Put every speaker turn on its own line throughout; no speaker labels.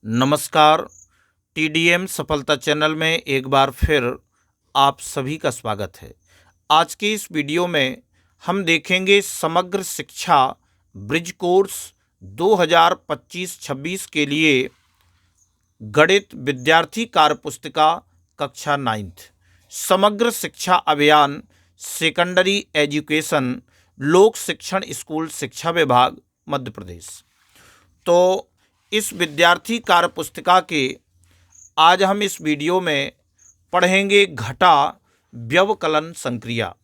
नमस्कार। टीडीएम सफलता चैनल में एक बार फिर आप सभी का स्वागत है। आज के इस वीडियो में हम देखेंगे समग्र शिक्षा ब्रिज कोर्स 2025-26 के लिए गणित विद्यार्थी कार्य पुस्तिका कक्षा 9th समग्र शिक्षा अभियान सेकेंडरी एजुकेशन लोक शिक्षण स्कूल शिक्षा विभाग मध्य प्रदेश। तो इस विद्यार्थी कार्य पुस्तिका के आज हम इस वीडियो में पढ़ेंगे घटा व्यवकलन संक्रिया,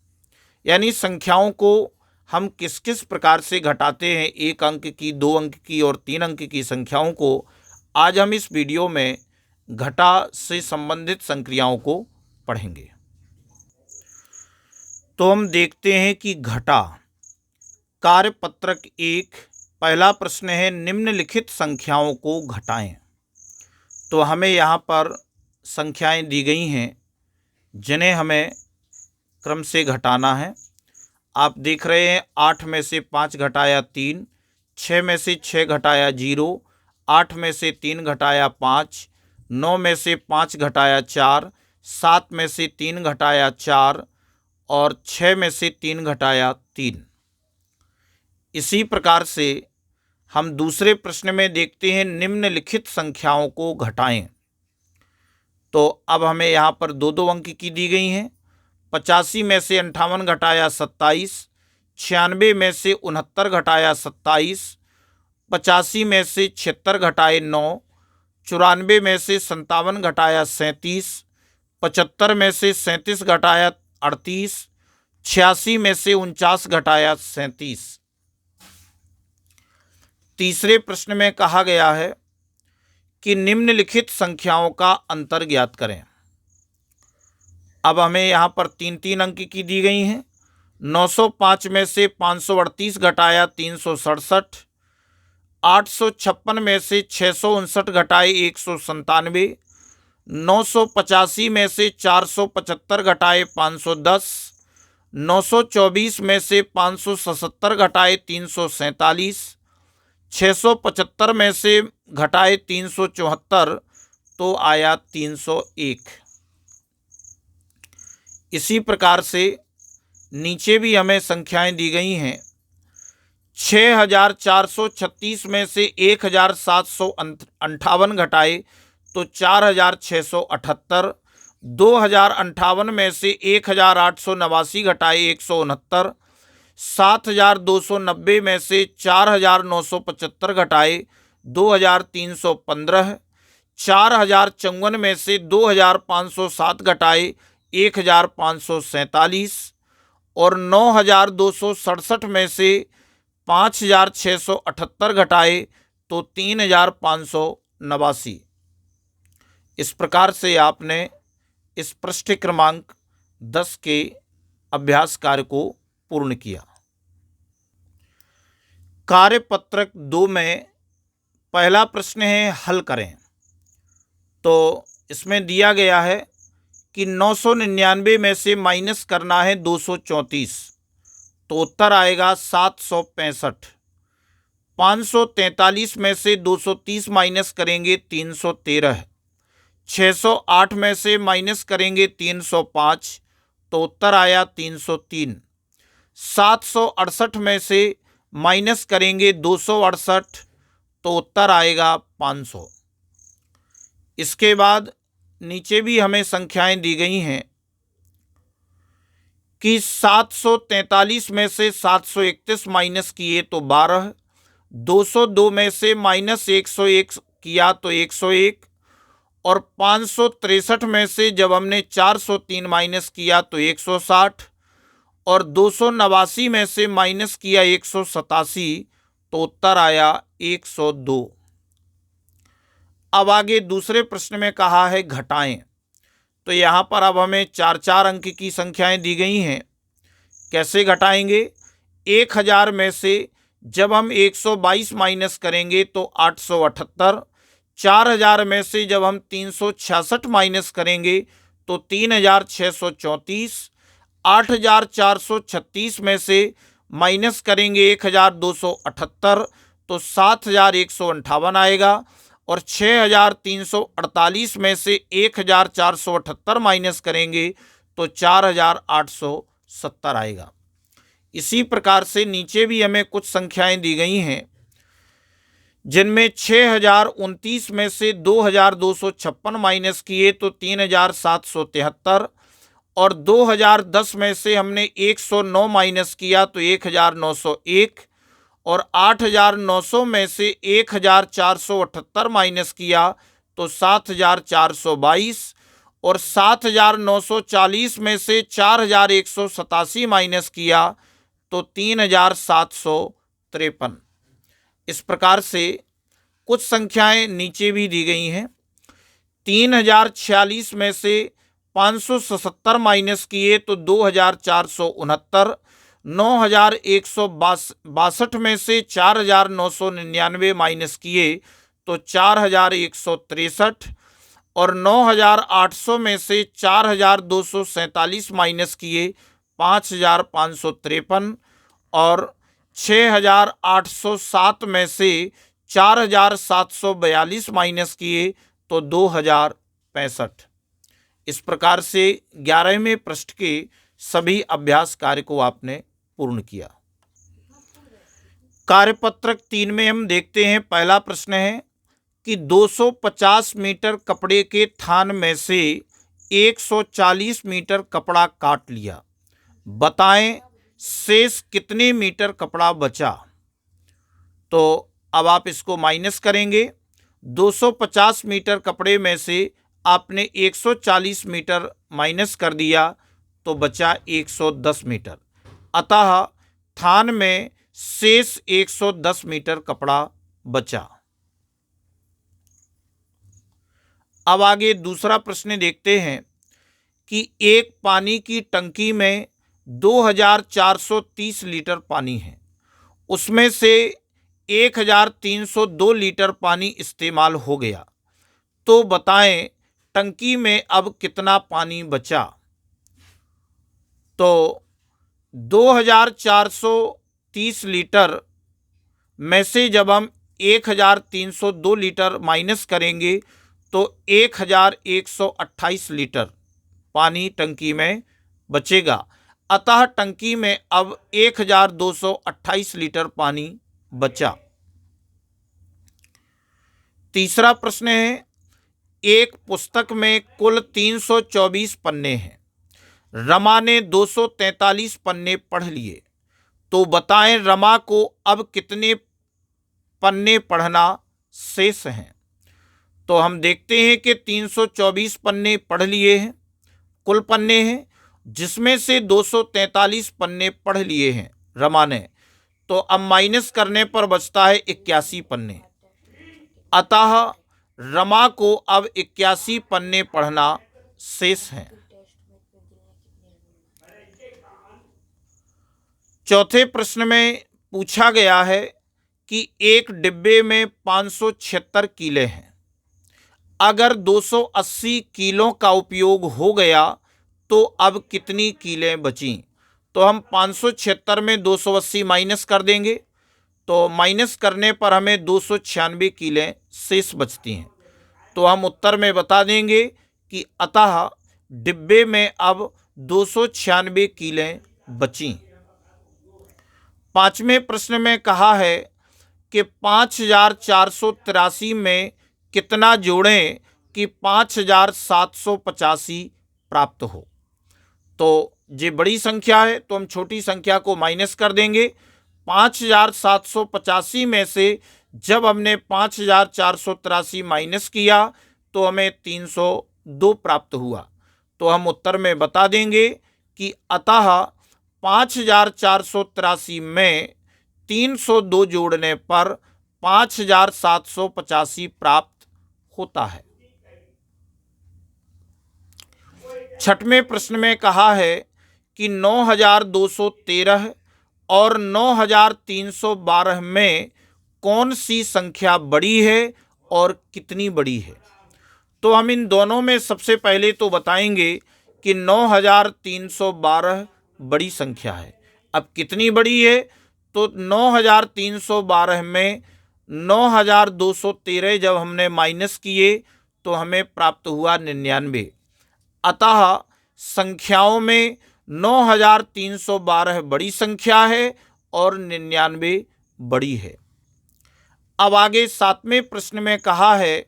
यानी संख्याओं को हम किस किस प्रकार से घटाते हैं। 1 अंक की, 2 अंक की और 3 अंक की संख्याओं को आज हम इस वीडियो में घटा से संबंधित संक्रियाओं को पढ़ेंगे। तो हम देखते हैं कि घटा कार्यपत्रक 1 पहला प्रश्न है, निम्नलिखित संख्याओं को घटाएं। तो हमें यहाँ पर संख्याएं दी गई हैं जिन्हें हमें क्रम से घटाना है। आप देख रहे हैं 8 में से 5 घटाया 3, 6 में से 6 घटाया 0, 8 में से 3 घटाया 5, 9 में से 5 घटाया 4, 7 में से 3 घटाया 4 और 6 में से 3 घटाया 3। इसी प्रकार से हम दूसरे प्रश्न में देखते हैं, निम्नलिखित संख्याओं को घटाएं। तो अब हमें यहाँ पर 2-2 अंक की दी गई हैं। 85 में से 58 घटाया 27, 96 में से 69 घटाया 27, 85 में से 76 घटाए 9, 94 में से 57 घटाया 37, 75 में से 37 घटाया 38, 86 में से 49 घटाया 37। तीसरे प्रश्न में कहा गया है कि निम्नलिखित संख्याओं का अंतर ज्ञात करें। अब हमें यहाँ पर 3-3 अंक की दी गई हैं। 905 में से 538 घटाया 367, 856 में से 659 घटाए 197, 985 में से 475 घटाए 510, 924 में से 577 घटाए 347, 675 में से घटाए 374 तो आया 301। इसी प्रकार से नीचे भी हमें संख्याएं दी गई हैं। 6436 में से 1758 घटाए तो 4678, 2058 में से 1889 घटाए 169, 7290 में से 4975 घटाए 2315, 4054 में से 2507 घटाए 1547 और 9267 में से 5678 घटाए तो 3589। इस प्रकार से आपने इस पृष्ठ क्रमांक 10 के अभ्यास कार्य को पूर्ण किया। कार्यपत्रक 2 में पहला प्रश्न है, हल करें। तो इसमें दिया गया है कि 999 में से माइनस करना है 234, तो उत्तर आएगा 765। 543 में से 230 माइनस करेंगे 313, 608 में से माइनस करेंगे 305 तो उत्तर आया 303, 768 में से माइनस करेंगे 268 तो उत्तर आएगा 500। इसके बाद नीचे भी हमें संख्याएं दी गई हैं कि 743 में से 731 माइनस किए तो 12, 202 में से माइनस 101 किया तो 101 और 563 में से जब हमने 403 माइनस किया तो 160 और 289 में से माइनस किया 187 तो उत्तर आया 102। अब आगे दूसरे प्रश्न में कहा है घटाएं। तो यहाँ पर अब हमें 4-4 अंक की संख्याएं दी गई हैं। कैसे घटाएंगे? 1000 में से जब हम 122 माइनस करेंगे तो 878, 4000 में से जब हम 366 माइनस करेंगे तो 3634, 8436 में से माइनस करेंगे 1278 तो 7158 आएगा और 6348 में से 1478 माइनस करेंगे तो 4870 आएगा। इसी प्रकार से नीचे भी हमें कुछ संख्याएं दी गई हैं जिनमें 6029 में से 2256 माइनस किए तो 3773, और 2010 में से हमने 109 माइनस किया तो 1901, और 8900 में से 1478 माइनस किया तो 7422, और 7940 में से 4187 माइनस किया तो 3753। इस प्रकार से कुछ संख्याएं नीचे भी दी गई हैं। 3046 में से 577 माइनस किए तो 2469, 9162 में से 4999 माइनस किए तो 4163, और 9800 में से 4247 माइनस किए 5553, और 6807 में से 4742 माइनस किए तो 2065। इस प्रकार से 11वें पृष्ठ के सभी अभ्यास कार्य को आपने पूर्ण किया। कार्यपत्रक 3 में हम देखते हैं, पहला प्रश्न है कि 250 मीटर कपड़े के थान में से 140 मीटर कपड़ा काट लिया, बताएं शेष कितने मीटर कपड़ा बचा। तो अब आप इसको माइनस करेंगे। 250 मीटर कपड़े में से आपने 140 मीटर माइनस कर दिया तो बचा 110 मीटर, अतः थान में शेष 110 मीटर कपड़ा बचा। अब आगे दूसरा प्रश्न देखते हैं कि एक पानी की टंकी में 2430 लीटर पानी है, उसमें से 1302 लीटर पानी इस्तेमाल हो गया, तो बताएं टंकी में अब कितना पानी बचा। तो 2430 लीटर में से जब हम 1302 लीटर माइनस करेंगे तो 1128 लीटर पानी टंकी में बचेगा, अतः टंकी में अब 1228 लीटर पानी बचा। तीसरा प्रश्न है, एक पुस्तक में कुल 324 पन्ने हैं, रमा ने 243 पन्ने पढ़ लिए, तो बताएं रमा को अब कितने पन्ने पढ़ना शेष हैं। तो हम देखते हैं कि 324 पन्ने पढ़ लिए हैं, कुल पन्ने हैं, जिसमें से 243 पन्ने पढ़ लिए हैं रमा ने, तो अब माइनस करने पर बचता है 81 पन्ने, अतः रमा को अब 81 पन्ने पढ़ना शेष हैं। चौथे प्रश्न में पूछा गया है कि एक डिब्बे में 576 कीले हैं, अगर 280 कीलों का उपयोग हो गया तो अब कितनी कीलें बचीं। तो हम 576 में 280 माइनस कर देंगे, तो माइनस करने पर हमें 296 कीलें शेष बचती हैं। तो हम उत्तर में बता देंगे कि अतः डिब्बे में अब 296 कीलें बचीं। पांचवें प्रश्न में कहा है कि 5483 में कितना जोड़ें कि 5785 प्राप्त हो। तो ये बड़ी संख्या है तो हम छोटी संख्या को माइनस कर देंगे। 5785 में से जब हमने 5483 माइनस किया तो हमें 302 प्राप्त हुआ। तो हम उत्तर में बता देंगे कि अतः 5483 में 302 जोड़ने पर 5785 प्राप्त होता है। छठवें प्रश्न में कहा है कि 9213 और 9312 में कौन सी संख्या बड़ी है और कितनी बड़ी है। तो हम इन दोनों में सबसे पहले तो बताएंगे कि 9312 बड़ी संख्या है। अब कितनी बड़ी है, तो 9312 में 9,213 जब हमने माइनस किए तो हमें प्राप्त हुआ 99। अतः संख्याओं में 9,312 बड़ी संख्या है और 99 बड़ी है। अब आगे 7वें प्रश्न में कहा है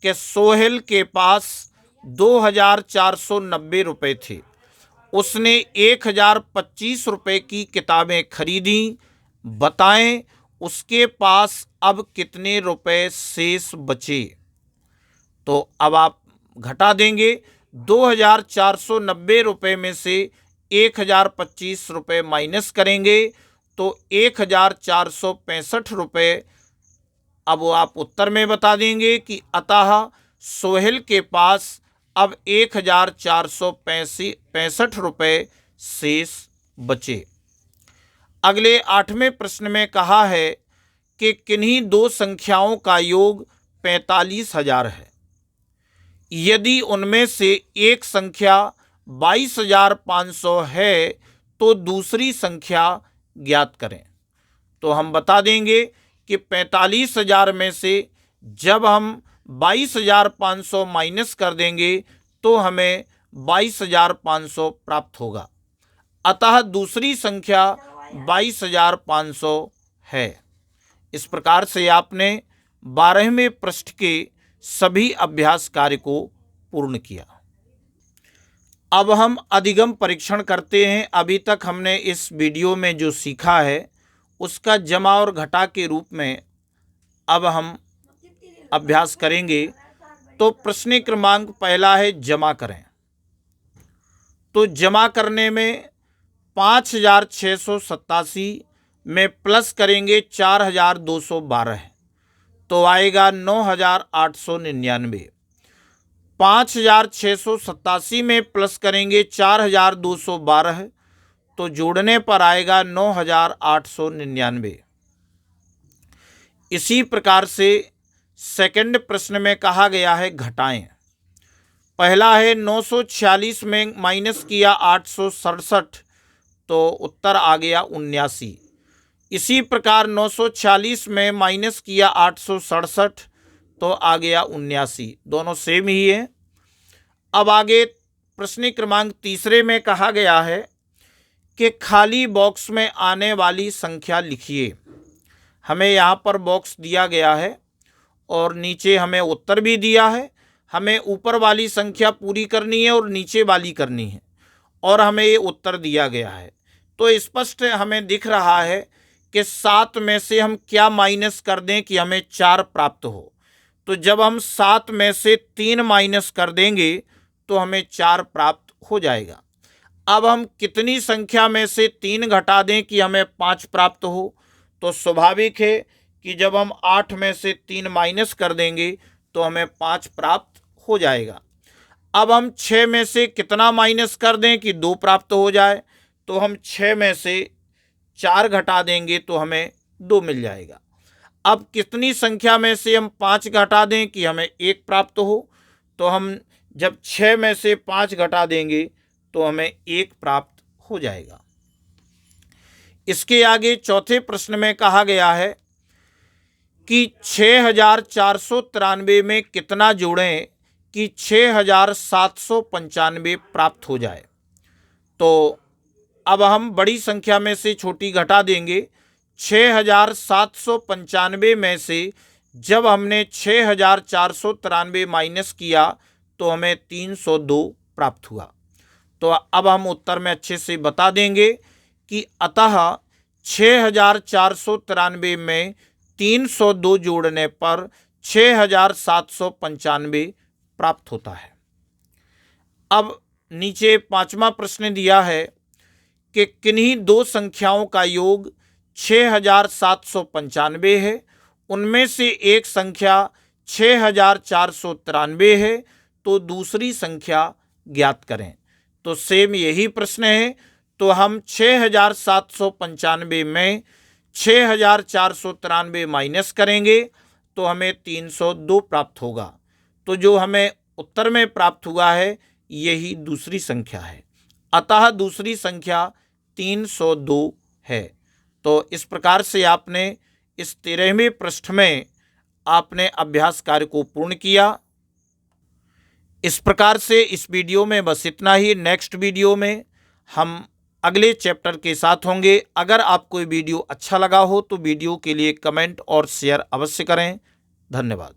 कि सोहेल के पास 2,490 रुपये थे। उसने 1,025 रुपये की किताबें खरीदी। बताएं उसके पास अब कितने रुपए शेष बचे। तो अब आप घटा देंगे। 2,490 रुपये में से 1,025 रुपये माइनस करेंगे तो 1,465 रुपये अब आप उत्तर में बता देंगे कि अतः सोहेल के पास अब 1,465 रुपये शेष बचे। अगले 8वें प्रश्न में कहा है कि किन्हीं दो संख्याओं का योग 45,000 है। यदि उनमें से एक संख्या 22,500 है तो दूसरी संख्या ज्ञात करें। तो हम बता देंगे कि 45,000 में से जब हम 22,500 माइनस कर देंगे तो हमें 22,500 प्राप्त होगा। अतः दूसरी संख्या 22,500 है। इस प्रकार से आपने 12वें पृष्ठ के सभी अभ्यास कार्य को पूर्ण किया। अब हम अधिगम परीक्षण करते हैं। अभी तक हमने इस वीडियो में जो सीखा है उसका जमा और घटा के रूप में अब हम अभ्यास करेंगे। तो प्रश्न क्रमांक पहला है जमा करें। तो जमा करने में 5,687 में प्लस करेंगे 4,212 तो आएगा 9,899। 5,687 में प्लस करेंगे 4,212 तो जोड़ने पर आएगा 9,899। इसी प्रकार से सेकंड प्रश्न में कहा गया है घटाएं। पहला है 946 में माइनस किया 867 तो उत्तर आ गया 79। इसी प्रकार 946 में माइनस किया 867 तो आ गया 79। दोनों सेम ही है। अब आगे प्रश्न क्रमांक तीसरे में कहा गया है कि खाली बॉक्स में आने वाली संख्या लिखिए। हमें यहाँ पर बॉक्स दिया गया है और नीचे हमें उत्तर भी दिया है। हमें ऊपर वाली संख्या पूरी करनी है और नीचे वाली करनी है और हमें ये उत्तर दिया गया है। तो स्पष्ट हमें दिख रहा है कि 7 में से हम क्या माइनस कर दें कि हमें 4 प्राप्त हो। तो जब हम 7 में से 3 माइनस कर देंगे तो हमें 4 प्राप्त हो जाएगा। अब हम कितनी संख्या में से 3 घटा दें कि हमें 5 प्राप्त हो। तो स्वाभाविक है कि जब हम 8 में से 3 माइनस कर देंगे तो हमें 5 प्राप्त हो जाएगा। अब हम 6 में से कितना माइनस कर दें कि 2 प्राप्त हो जाए। तो हम 6 में से 4 घटा देंगे तो हमें 2 मिल जाएगा। अब कितनी संख्या में से हम 5 घटा दें कि हमें 1 प्राप्त हो। तो हम जब 6 में से 5 घटा देंगे तो हमें 1 प्राप्त हो जाएगा। इसके आगे चौथे प्रश्न में कहा गया है कि 6,493 में कितना जोड़ें कि 6,795 प्राप्त हो जाए। तो अब हम बड़ी संख्या में से छोटी घटा देंगे। 6,795 में से जब हमने 6,493 माइनस किया तो हमें 302 प्राप्त हुआ। तो अब हम उत्तर में अच्छे से बता देंगे कि अतः 6,493 में 302 जोड़ने पर 6,795 प्राप्त होता है। अब नीचे 5वां प्रश्न दिया है कि किन्हीं दो संख्याओं का योग 6,795 है। उनमें से एक संख्या 6,493 है तो दूसरी संख्या ज्ञात करें। तो सेम यही प्रश्न है। तो हम 6,795 में 6,493 माइनस करेंगे तो हमें 302 प्राप्त होगा। तो जो हमें उत्तर में प्राप्त हुआ है यही दूसरी संख्या है। अतः दूसरी संख्या 302 है। तो इस प्रकार से आपने इस 13वें पृष्ठ में आपने अभ्यास कार्य को पूर्ण किया। इस प्रकार से इस वीडियो में बस इतना ही। नेक्स्ट वीडियो में हम अगले चैप्टर के साथ होंगे। अगर आपको वीडियो अच्छा लगा हो तो वीडियो के लिए कमेंट और शेयर अवश्य करें। धन्यवाद।